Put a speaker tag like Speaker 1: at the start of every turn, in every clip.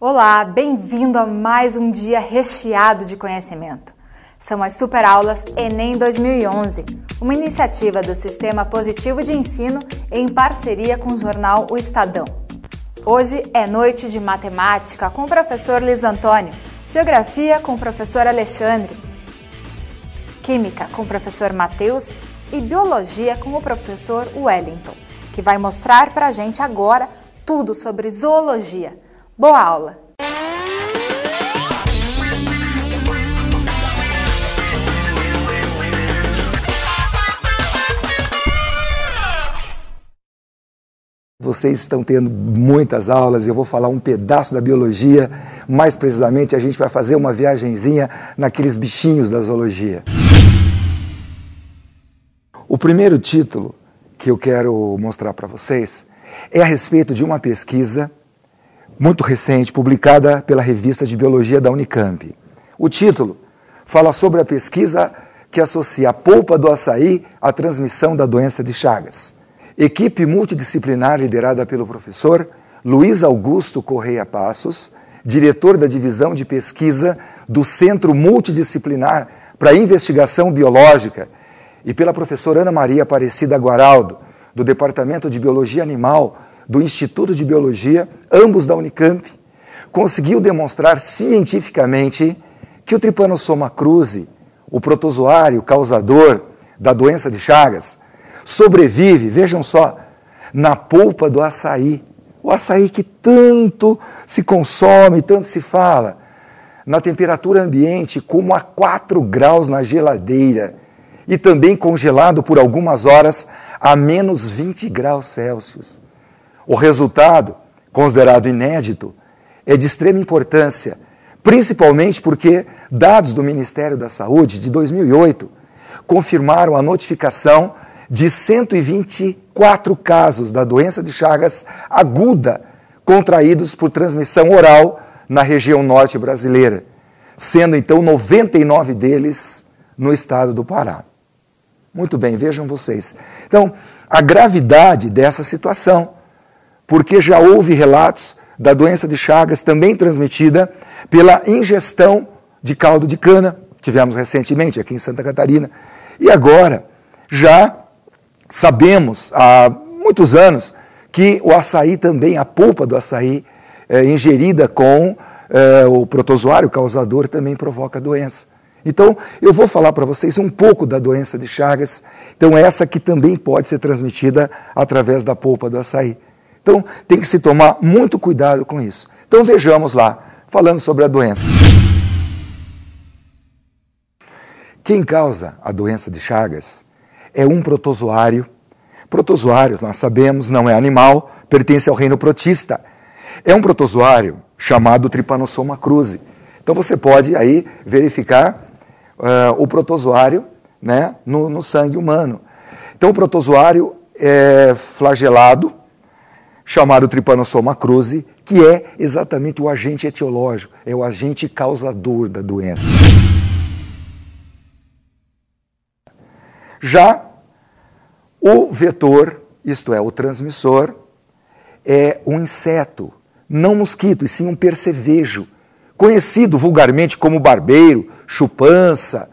Speaker 1: Olá, bem-vindo a mais um dia recheado de conhecimento. São as Superaulas Enem 2011, uma iniciativa do Sistema Positivo de Ensino em parceria com o jornal O Estadão. Hoje é noite de matemática com o professor Luiz Antônio, geografia com o professor Alexandre, química com o professor Matheus e biologia com o professor Wellington, que vai mostrar para a gente agora tudo sobre zoologia. Boa aula!
Speaker 2: Vocês estão tendo muitas aulas, eu vou falar um pedaço da biologia, mais precisamente a gente vai fazer uma viagenzinha naqueles bichinhos da zoologia. O primeiro título que eu quero mostrar para vocês é a respeito de uma pesquisa muito recente, publicada pela revista de biologia da Unicamp. O título fala sobre a pesquisa que associa a polpa do açaí à transmissão da doença de Chagas. Equipe multidisciplinar liderada pelo professor Luiz Augusto Correia Passos, diretor da divisão de pesquisa do Centro Multidisciplinar para a Investigação Biológica, e pela professora Ana Maria Aparecida Guaraldo, do Departamento de Biologia Animal do Instituto de Biologia, ambos da Unicamp, conseguiu demonstrar cientificamente que o Trypanosoma cruzi, o protozoário causador da doença de Chagas, sobrevive, vejam só, na polpa do açaí. O açaí que tanto se consome, tanto se fala, na temperatura ambiente, como a 4 graus na geladeira, e também congelado por algumas horas a menos 20 graus Celsius. O resultado, considerado inédito, é de extrema importância, principalmente porque dados do Ministério da Saúde de 2008 confirmaram a notificação de 124 casos da doença de Chagas aguda contraídos por transmissão oral na região norte brasileira, sendo então 99 deles no estado do Pará. Muito bem, vejam vocês. Então, a gravidade dessa situação, porque já houve relatos da doença de Chagas também transmitida pela ingestão de caldo de cana, tivemos recentemente aqui em Santa Catarina, e agora já sabemos há muitos anos que o açaí também, a polpa do açaí, ingerida com o protozoário causador, também provoca doença. Então, eu vou falar para vocês um pouco da doença de Chagas, então essa que também pode ser transmitida através da polpa do açaí. Então, tem que se tomar muito cuidado com isso. Então, vejamos lá, falando sobre a doença. Quem causa a doença de Chagas é um protozoário. Protozoário, nós sabemos, não é animal, pertence ao reino protista. É um protozoário chamado Trypanosoma cruzi. Então você pode aí verificar o protozoário, né, no sangue humano. Então o protozoário é flagelado, chamado Trypanosoma cruzi, que é exatamente o agente etiológico, é o agente causador da doença. Já o vetor, isto é, o transmissor, é um inseto, não mosquito, e sim um percevejo, conhecido vulgarmente como barbeiro, chupança.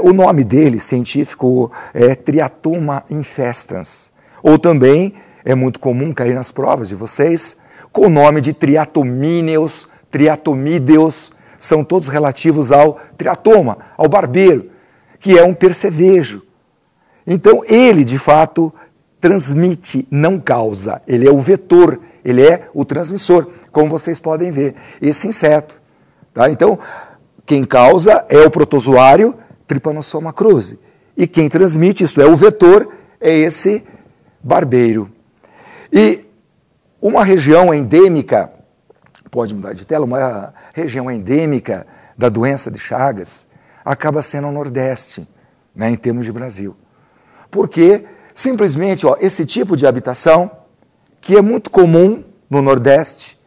Speaker 2: O nome dele, científico, é Triatoma infestans. Ou também, é muito comum cair nas provas de vocês, com o nome de Triatomíneos, Triatomídeos, são todos relativos ao triatoma, ao barbeiro, que é um percevejo. Então, ele, de fato, transmite, não causa. Ele é o vetor, ele é o transmissor, como vocês podem ver, esse inseto. Tá? Então, quem causa é o protozoário Trypanosoma cruzi. E quem transmite, isto é, o vetor, é esse barbeiro. E uma região endêmica, pode mudar de tela, uma região endêmica da doença de Chagas acaba sendo o Nordeste, né, em termos de Brasil. Porque, simplesmente, esse tipo de habitação, que é muito comum no Nordeste,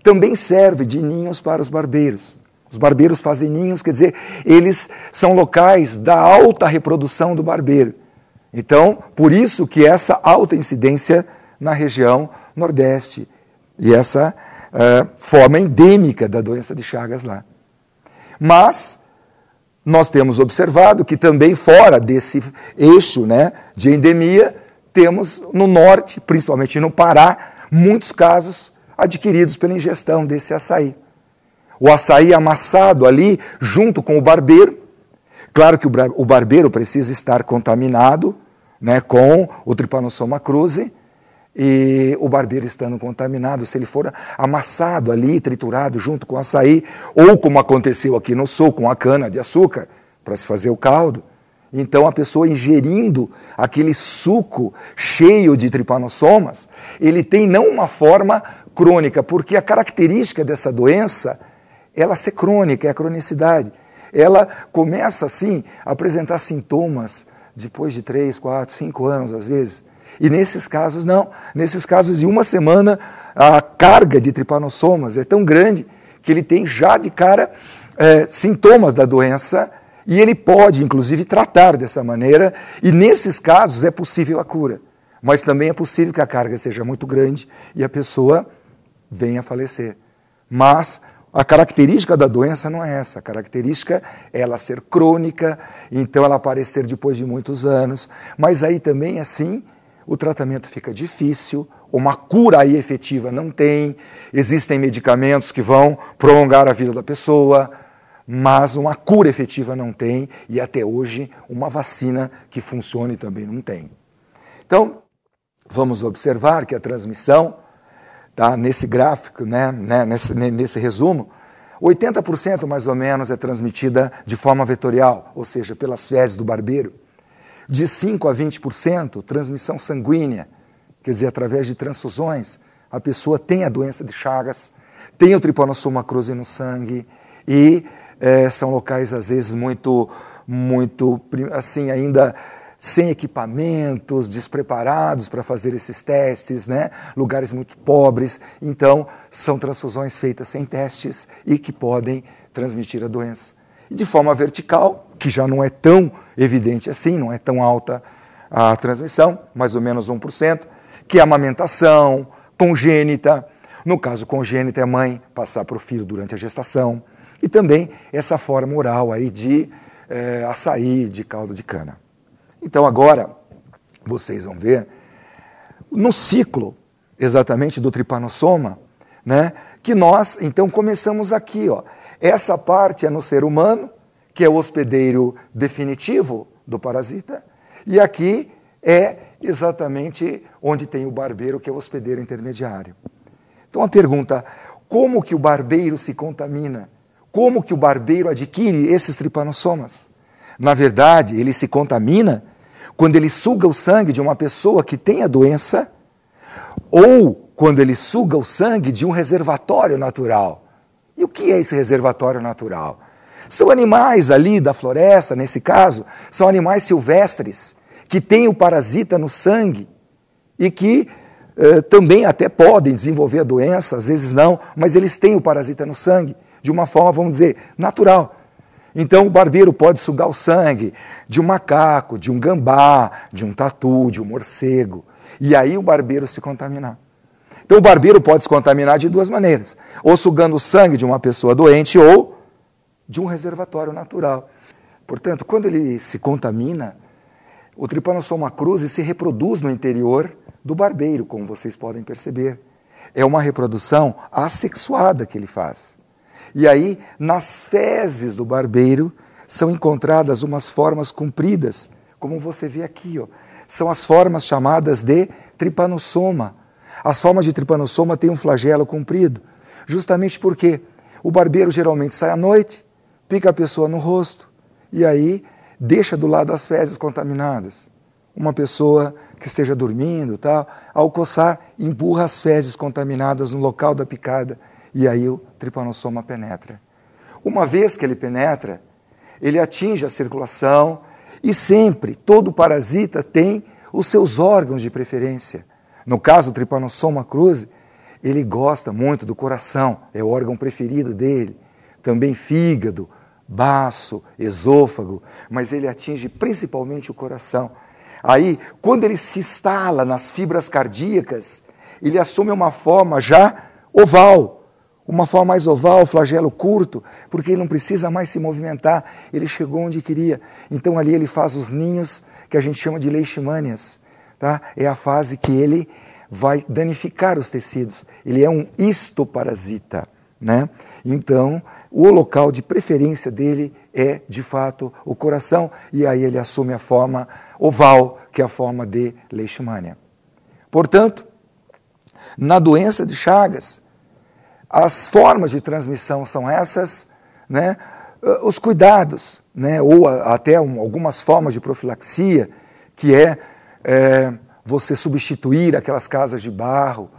Speaker 2: também serve de ninhos para os barbeiros. Os barbeiros fazem ninhos, quer dizer, eles são locais da alta reprodução do barbeiro. Então, por isso que essa alta incidência na região Nordeste. E essa forma endêmica da doença de Chagas lá. Mas nós temos observado que também fora desse eixo, né, de endemia, temos no norte, principalmente no Pará, muitos casos adquiridos pela ingestão desse açaí. O açaí amassado ali, junto com o barbeiro. Claro que o barbeiro precisa estar contaminado, né, com o Trypanosoma cruzi, e o barbeiro estando contaminado, se ele for amassado ali, triturado junto com o açaí, ou como aconteceu aqui no sul, com a cana-de-açúcar, para se fazer o caldo, então a pessoa ingerindo aquele suco cheio de tripanossomas, ele tem não uma forma crônica, porque a característica dessa doença, ela ser crônica, é a cronicidade. Ela começa assim a apresentar sintomas depois de 3, 4, 5 anos às vezes. E nesses casos não. Nesses casos, em uma semana, a carga de tripanossomas é tão grande que ele tem já de cara sintomas da doença e ele pode, inclusive, tratar dessa maneira. E nesses casos é possível a cura. Mas também é possível que a carga seja muito grande e a pessoa venha a falecer. Mas a característica da doença não é essa. A característica é ela ser crônica, então ela aparecer depois de muitos anos. Mas aí também, assim, o tratamento fica difícil, uma cura aí efetiva não tem, existem medicamentos que vão prolongar a vida da pessoa, mas uma cura efetiva não tem, e até hoje uma vacina que funcione também não tem. Então, vamos observar que a transmissão, tá, nesse gráfico, né, nesse resumo, 80% mais ou menos é transmitida de forma vetorial, ou seja, pelas fezes do barbeiro. De 5% a 20%, transmissão sanguínea, quer dizer, através de transfusões, a pessoa tem a doença de Chagas, tem o Trypanosoma cruzi no sangue, e são locais, às vezes, muito, assim, ainda sem equipamentos, despreparados para fazer esses testes, né? Lugares muito pobres, então são transfusões feitas sem testes e que podem transmitir a doença. E de forma vertical, que já não é tão evidente assim, não é tão alta a transmissão, mais ou menos 1%, que é a amamentação congênita. No caso congênita, é a mãe passar para o filho durante a gestação. E também essa forma oral aí de açaí, de caldo de cana. Então agora, vocês vão ver, no ciclo exatamente do Trypanosoma, né, que nós então começamos aqui, ó. Essa parte é no ser humano, que é o hospedeiro definitivo do parasita, e aqui é exatamente onde tem o barbeiro, que é o hospedeiro intermediário. Então a pergunta, como que o barbeiro se contamina? Como que o barbeiro adquire esses tripanossomas? Na verdade, ele se contamina quando ele suga o sangue de uma pessoa que tem a doença ou quando ele suga o sangue de um reservatório natural. E o que é esse reservatório natural? São animais ali da floresta, nesse caso, são animais silvestres, que têm o parasita no sangue e que também até podem desenvolver a doença, às vezes não, mas eles têm o parasita no sangue, de uma forma, vamos dizer, natural. Então o barbeiro pode sugar o sangue de um macaco, de um gambá, de um tatu, de um morcego, e aí o barbeiro se contaminar. Então o barbeiro pode se contaminar de duas maneiras, ou sugando o sangue de uma pessoa doente ou de um reservatório natural. Portanto, quando ele se contamina, o Trypanosoma cruzi se reproduz no interior do barbeiro, como vocês podem perceber. É uma reprodução assexuada que ele faz. E aí, nas fezes do barbeiro, são encontradas umas formas compridas, como você vê aqui, ó. São as formas chamadas de Trypanosoma. As formas de Trypanosoma têm um flagelo comprido, justamente porque o barbeiro geralmente sai à noite, pica a pessoa no rosto, e aí deixa do lado as fezes contaminadas. Uma pessoa que esteja dormindo, tal, ao coçar, empurra as fezes contaminadas no local da picada, e aí o Trypanosoma penetra. Uma vez que ele penetra, ele atinge a circulação, e sempre, todo parasita tem os seus órgãos de preferência. No caso do Trypanosoma cruzi, ele gosta muito do coração, é o órgão preferido dele. Também fígado, baço, esôfago, mas ele atinge principalmente o coração. Aí, quando ele se instala nas fibras cardíacas, ele assume uma forma já oval, Uma forma mais oval, flagelo curto, porque ele não precisa mais se movimentar, ele chegou onde queria. Então ali ele faz os ninhos que a gente chama de leishmanias. Tá? É a fase que ele vai danificar os tecidos. Ele é um histoparasita. Né? Então, o local de preferência dele é, de fato, o coração, e aí ele assume a forma oval, que é a forma de leishmania. Portanto, na doença de Chagas, as formas de transmissão são essas, né? Os cuidados, né? Ou até algumas formas de profilaxia, que é você substituir aquelas casas de barro.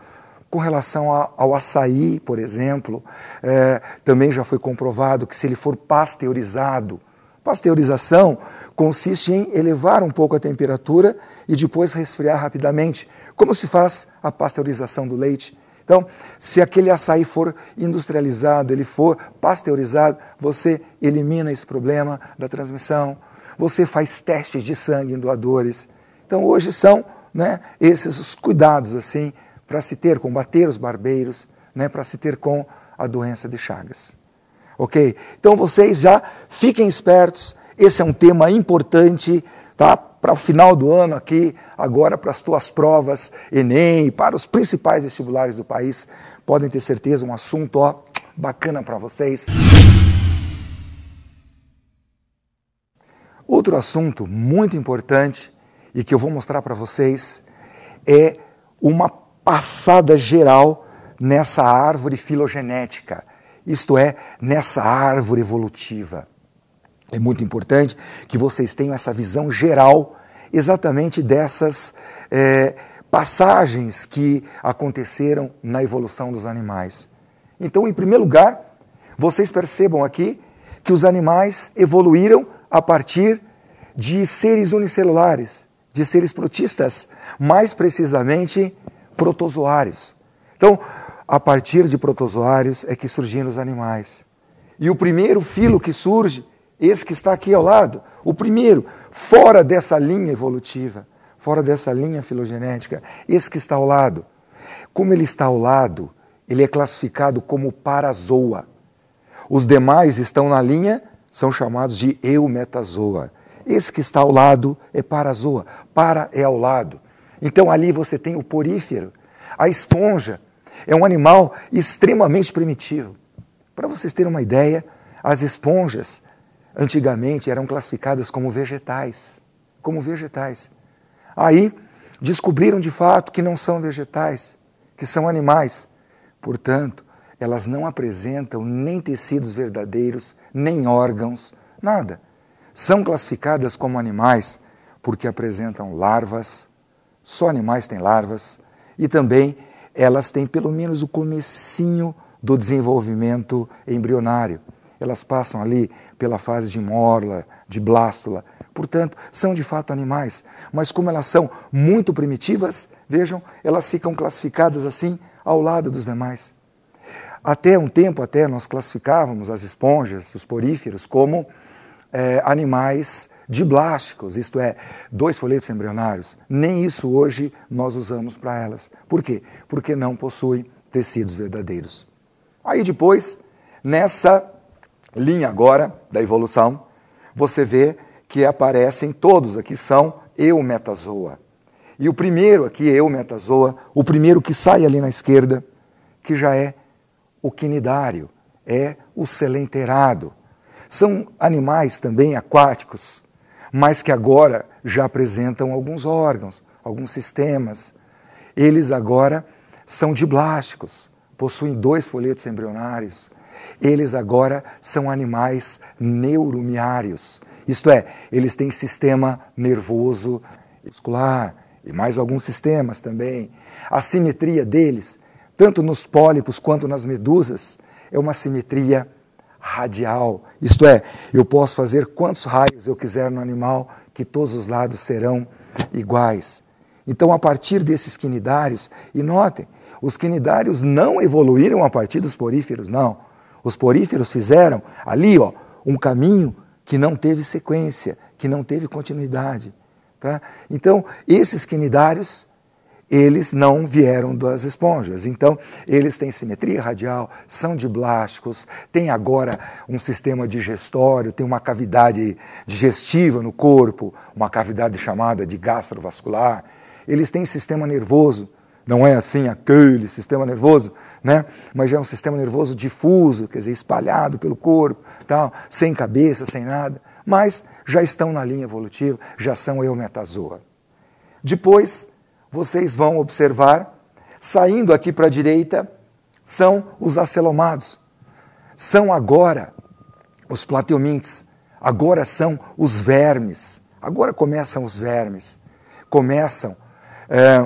Speaker 2: Com relação ao açaí, por exemplo, também já foi comprovado que se ele for pasteurizado, pasteurização consiste em elevar um pouco a temperatura e depois resfriar rapidamente, como se faz a pasteurização do leite. Então, se aquele açaí for industrializado, ele for pasteurizado, você elimina esse problema da transmissão, você faz testes de sangue em doadores. Então, hoje são, né, esses os cuidados assim, para se ter, combater os barbeiros, né, para se ter com a doença de Chagas. Ok? Então vocês já fiquem espertos, esse é um tema importante, tá? Para o final do ano aqui, agora para as tuas provas, Enem, para os principais vestibulares do país, podem ter certeza, um assunto bacana para vocês. Outro assunto muito importante e que eu vou mostrar para vocês é uma passada geral nessa árvore filogenética, isto é, nessa árvore evolutiva. É muito importante que vocês tenham essa visão geral exatamente dessas passagens que aconteceram na evolução dos animais. Então, em primeiro lugar, vocês percebam aqui que os animais evoluíram a partir de seres unicelulares, de seres protistas, mais precisamente protozoários. Então, a partir de protozoários é que surgiram os animais. E o primeiro filo que surge, esse que está aqui ao lado, o primeiro, fora dessa linha evolutiva, fora dessa linha filogenética, esse que está ao lado. Como ele está ao lado, ele é classificado como parazoa. Os demais estão na linha, são chamados de eumetazoa. Esse que está ao lado é parazoa. Para é ao lado. Então ali você tem o porífero. A esponja é um animal extremamente primitivo. Para vocês terem uma ideia, as esponjas antigamente eram classificadas como vegetais. Como vegetais. Aí descobriram de fato que não são vegetais, que são animais. Portanto, elas não apresentam nem tecidos verdadeiros, nem órgãos, nada. São classificadas como animais porque apresentam larvas, só animais têm larvas, e também elas têm pelo menos o comecinho do desenvolvimento embrionário. Elas passam ali pela fase de morla, de blástula. Portanto, são de fato animais. Mas como elas são muito primitivas, vejam, elas ficam classificadas assim ao lado dos demais. Até um tempo nós classificávamos as esponjas, os poríferos, como animais diblásticos, isto é, 2 folhetos embrionários. Nem isso hoje nós usamos para elas. Por quê? Porque não possuem tecidos verdadeiros. Aí depois, nessa linha agora da evolução, você vê que aparecem todos aqui são eumetazoa. E o primeiro aqui, eumetazoa, o primeiro que sai ali na esquerda, que já é o quinidário, é o selenterado. São animais também aquáticos, mas que agora já apresentam alguns órgãos, alguns sistemas. Eles agora são diblásticos, possuem 2 folhetos embrionários. Eles agora são animais neuromiários. Isto é, eles têm sistema nervoso muscular e mais alguns sistemas também. A simetria deles, tanto nos pólipos quanto nas medusas, é uma simetria radial. Isto é, eu posso fazer quantos raios eu quiser no animal, que todos os lados serão iguais. Então, a partir desses quinidários, e notem, os quinidários não evoluíram a partir dos poríferos, não. Os poríferos fizeram ali um caminho que não teve sequência, que não teve continuidade. Tá? Então, esses quinidários, eles não vieram das esponjas. Então, eles têm simetria radial, são diblásticos, têm agora um sistema digestório, tem uma cavidade digestiva no corpo, uma cavidade chamada de gastrovascular. Eles têm sistema nervoso, não é assim aquele sistema nervoso, né? Mas já é um sistema nervoso difuso, quer dizer, espalhado pelo corpo, tal, sem cabeça, sem nada, mas já estão na linha evolutiva, já são eumetazoa. Depois, vocês vão observar, saindo aqui para a direita, são os acelomados. São agora os plateumintes, agora são os vermes. Agora começam os vermes. Começam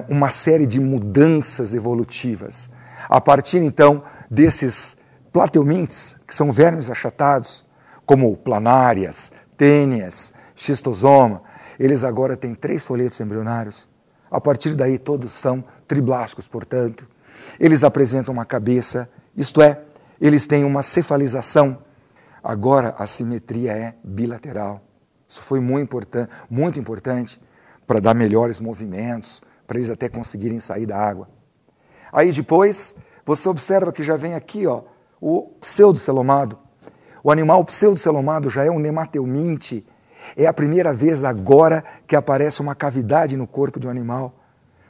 Speaker 2: uma série de mudanças evolutivas. A partir, então, desses plateumintes, que são vermes achatados, como planárias, tênias, xistosoma, eles agora têm 3 folhetos embrionários. A partir daí, todos são triblásticos, portanto. Eles apresentam uma cabeça, isto é, eles têm uma cefalização. Agora, a simetria é bilateral. Isso foi muito importante para dar melhores movimentos, para eles até conseguirem sair da água. Aí depois, você observa que já vem aqui, ó, o pseudocelomado. O animal pseudocelomado já é um nematelminte. É a primeira vez agora que aparece uma cavidade no corpo de um animal.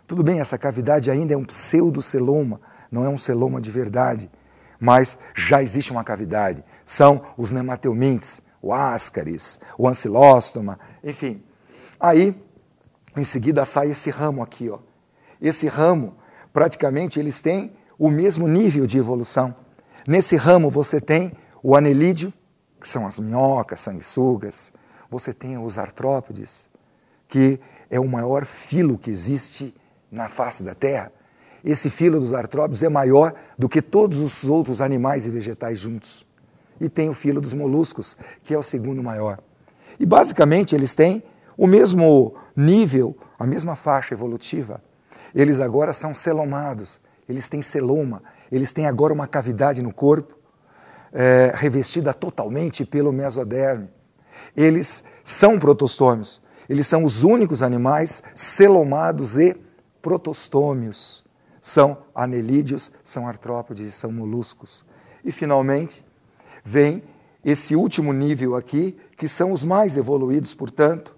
Speaker 2: Tudo bem, essa cavidade ainda é um pseudoceloma, não é um celoma de verdade, mas já existe uma cavidade. São os nematelmintes, o ascaris, o ancilóstoma, enfim. Aí, em seguida, sai esse ramo aqui, ó. Esse ramo, praticamente, eles têm o mesmo nível de evolução. Nesse ramo você tem o anelídeo, que são as minhocas, sanguessugas. Você tem os artrópodes, que é o maior filo que existe na face da Terra. Esse filo dos artrópodes é maior do que todos os outros animais e vegetais juntos. E tem o filo dos moluscos, que é o segundo maior. E basicamente eles têm o mesmo nível, a mesma faixa evolutiva. Eles agora são celomados, eles têm celoma, eles têm agora uma cavidade no corpo, revestida totalmente pelo mesoderme. Eles são protostômios, eles são os únicos animais celomados e protostômios. São anelídeos, são artrópodes e são moluscos. E, finalmente, vem esse último nível aqui, que são os mais evoluídos, portanto,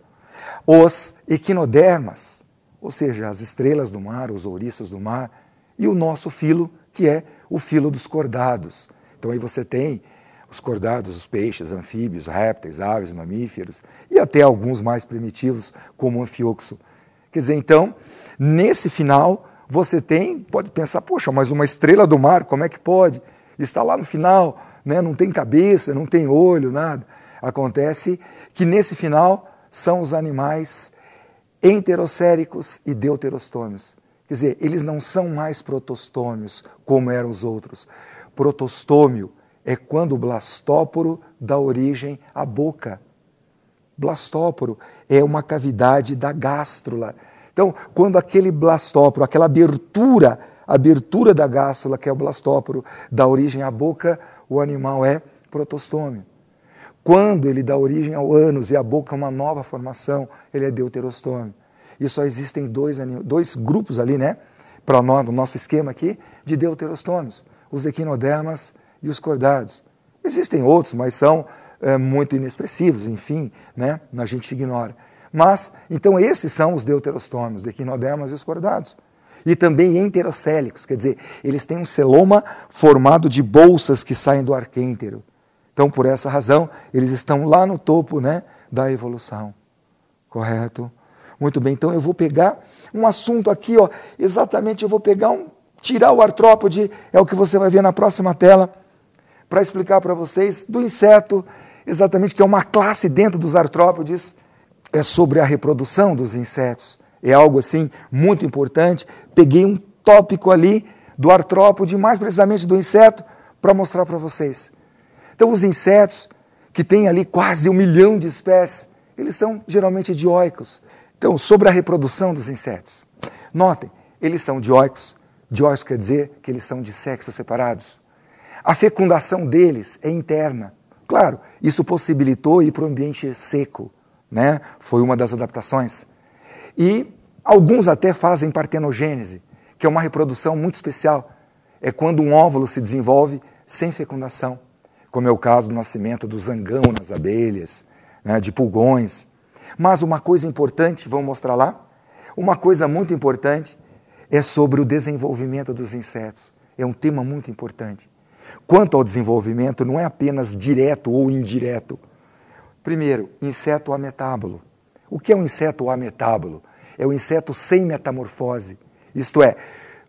Speaker 2: os equinodermas, ou seja, as estrelas do mar, os ouriços do mar, e o nosso filo, que é o filo dos cordados. Então aí você tem os cordados, os peixes, anfíbios, répteis, aves, mamíferos, e até alguns mais primitivos, como o anfioxo. Quer dizer, então, nesse final, você pode pensar, poxa, mas uma estrela do mar, como é que pode? Está lá no final, né? Não tem cabeça, não tem olho, nada. Acontece que nesse final são os animais enterocéricos e deuterostômios. Quer dizer, eles não são mais protostômios, como eram os outros. Protostômio é quando o blastóporo dá origem à boca. Blastóporo é uma cavidade da gástrula. Então, quando aquele blastóporo, aquela abertura da gástrula, que é o blastóporo, dá origem à boca, o animal é protostômio. Quando ele dá origem ao ânus e a boca é uma nova formação, ele é deuterostômio. E só existem dois grupos ali, né, para o nosso esquema aqui, de deuterostômios, os equinodermas e os cordados. Existem outros, mas são muito inexpressivos, enfim, né, a gente ignora. Mas, então, esses são os deuterostômios, os equinodermas e os cordados. E também enterocélicos, quer dizer, eles têm um celoma formado de bolsas que saem do arquêntero. Então, por essa razão, eles estão lá no topo, né, da evolução. Correto? Muito bem, então eu vou pegar um assunto aqui, ó, exatamente eu vou pegar tirar o artrópode, é o que você vai ver na próxima tela, para explicar para vocês do inseto, exatamente, que é uma classe dentro dos artrópodes, é sobre a reprodução dos insetos. É algo assim muito importante. Peguei um tópico ali do artrópode, mais precisamente do inseto, para mostrar para vocês. Então, os insetos, que tem ali quase 1 milhão de espécies, eles são geralmente dioicos. Então, sobre a reprodução dos insetos. Notem, eles são dioicos. Dioicos quer dizer que eles são de sexos separados. A fecundação deles é interna. Claro, isso possibilitou ir para o ambiente seco, né? Foi uma das adaptações. E Alguns até fazem partenogênese, que é uma reprodução muito especial. É quando um óvulo se desenvolve sem fecundação, como é o caso do nascimento do zangão nas abelhas, né, de pulgões. Mas uma coisa importante, vamos mostrar lá? Uma coisa muito importante é sobre o desenvolvimento dos insetos. É um tema muito importante. Quanto ao desenvolvimento, não é apenas direto ou indireto. Primeiro, inseto ametábulo. O que é um inseto ametábulo? É o inseto sem metamorfose. Isto é,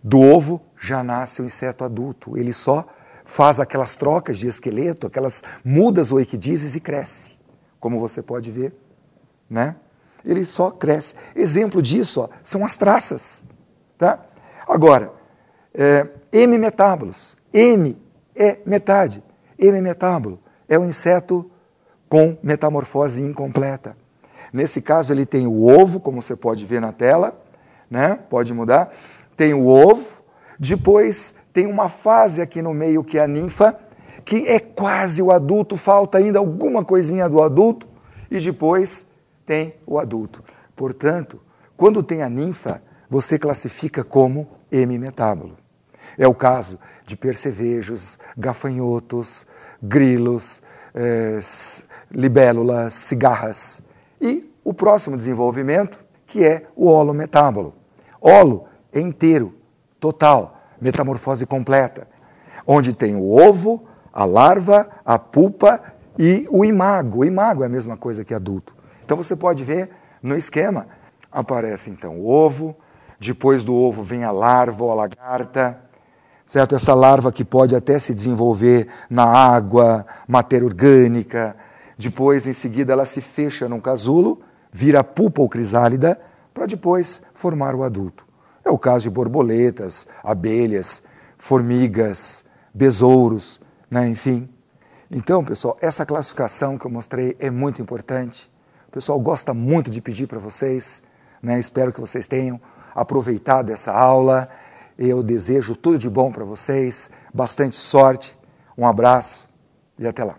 Speaker 2: do ovo já nasce o inseto adulto. Ele só faz aquelas trocas de esqueleto, aquelas mudas ou equidizes e cresce. Como você pode ver, né? Ele só cresce. Exemplo disso, ó, são as traças. Tá? Agora, hemimetábulos. Hemi é metade. Hemimetábulo é um inseto com metamorfose incompleta. Nesse caso, ele tem o ovo, como você pode ver na tela, né? Pode mudar. Tem o ovo, depois tem uma fase aqui no meio que é a ninfa, que é quase o adulto, falta ainda alguma coisinha do adulto, e depois tem o adulto. Portanto, quando tem a ninfa, você classifica como hemimetábulo. É o caso de percevejos, gafanhotos, grilos, libélulas, cigarras. E o próximo desenvolvimento, que é o holometábulo. Holo é inteiro, total, metamorfose completa, onde tem o ovo, a larva, a pupa e o imago. O imago é a mesma coisa que adulto. Então você pode ver no esquema, aparece então o ovo, depois do ovo vem a larva ou a lagarta, certo? Essa larva que pode até se desenvolver na água, matéria orgânica. Depois, em seguida, ela se fecha num casulo, vira pupa ou crisálida, para depois formar o adulto. É o caso de borboletas, abelhas, formigas, besouros, né? Enfim. Então, pessoal, essa classificação que eu mostrei é muito importante. O pessoal gosta muito de pedir para vocês, né? Espero que vocês tenham aproveitado essa aula. Eu desejo tudo de bom para vocês, bastante sorte, um abraço e até lá.